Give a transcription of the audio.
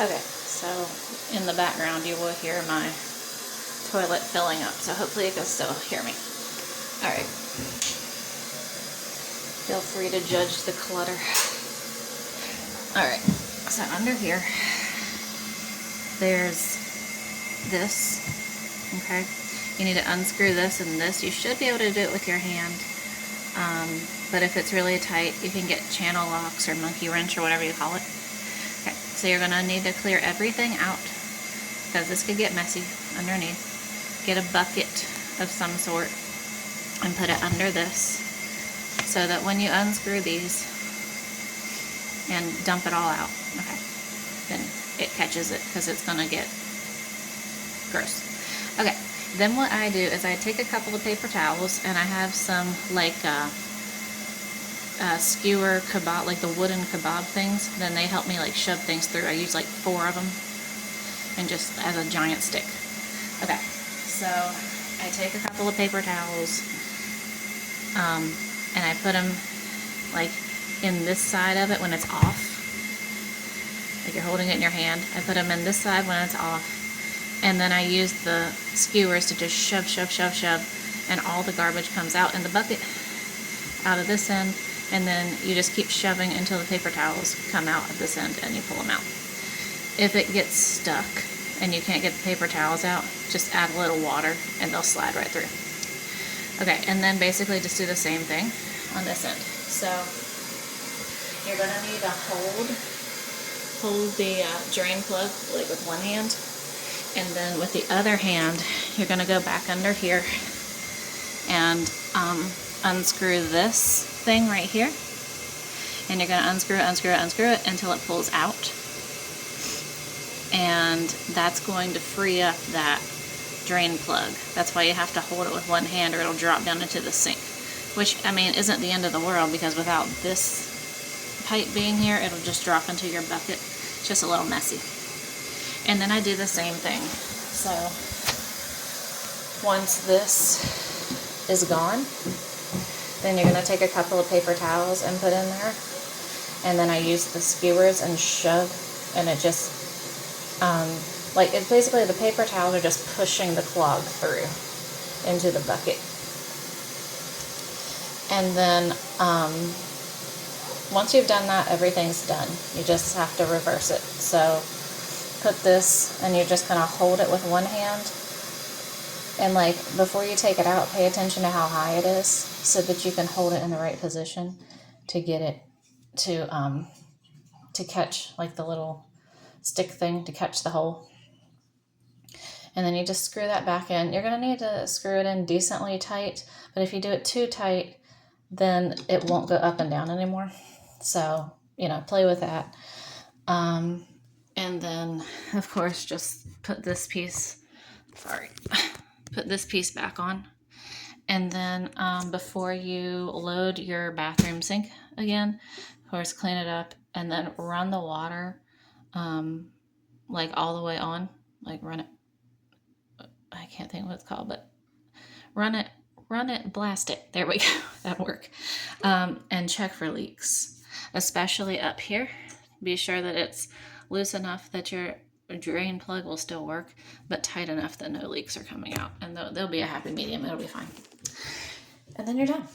Okay, so in the background you will hear my toilet filling up, so hopefully you can still hear me. Alright. Feel free to judge the clutter. Alright, so under here, there's this, okay? You need to unscrew this and this. You should be able to do it with your hand, but if it's really tight, you can get channel locks or monkey wrench or whatever you call it. Okay, so you're gonna need to clear everything out because this could get messy underneath. Get a bucket of some sort and put it under this so that when you unscrew these and dump it all out, okay, then it catches it because it's gonna get gross. Okay, then what I do is I take a couple of paper towels and I have some like skewer kebab, like the wooden kebab things. Then they help me like shove things through. I use like 4 of them and just as a giant stick. Okay, so I take a couple of paper towels and I put them like in this side of it when it's off. Like you're holding it in your hand. I put them in this side when it's off. And then I use the skewers to just shove, shove, shove, shove, and all the garbage comes out in the bucket out of this end, and then you just keep shoving until the paper towels come out of this end and you pull them out. If it gets stuck and you can't get the paper towels out, just add a little water and they'll slide right through. Okay, and then basically just do the same thing on this end. So you're gonna need to hold the drain plug like with one hand, and then with the other hand you're gonna go back under here and unscrew this thing right here, and you're gonna unscrew it until it pulls out, and that's going to free up that drain plug. That's why you have to hold it with one hand or it'll drop down into the sink, which I mean isn't the end of the world, because without this pipe being here it'll just drop into your bucket. It's just a little messy. And then I do the same thing. So once this is gone, then you're going to take a couple of paper towels and put in there, and then I use the skewers and shove, and it just like it's basically the paper towels are just pushing the clog through into the bucket. And then once you've done that, everything's done. You just have to reverse it. So put this, and you're just going to hold it with one hand, and like before you take it out, pay attention to how high it is so that you can hold it in the right position to get it to catch like the little stick thing to catch the hole. And then you just screw that back in. You're going to need to screw it in decently tight, but if you do it too tight, then it won't go up and down anymore. So, you know, play with that. And then, of course, just put this piece back on. And then before you load your bathroom sink again, of course, clean it up and then run the water like all the way on. Like run it, I can't think what it's called, but run it, blast it. There we go. That'll work. And check for leaks, especially up here. Be sure that it's loose enough that your drain plug will still work, but tight enough that no leaks are coming out. And there'll be a happy medium. It'll be fine. And then you're done.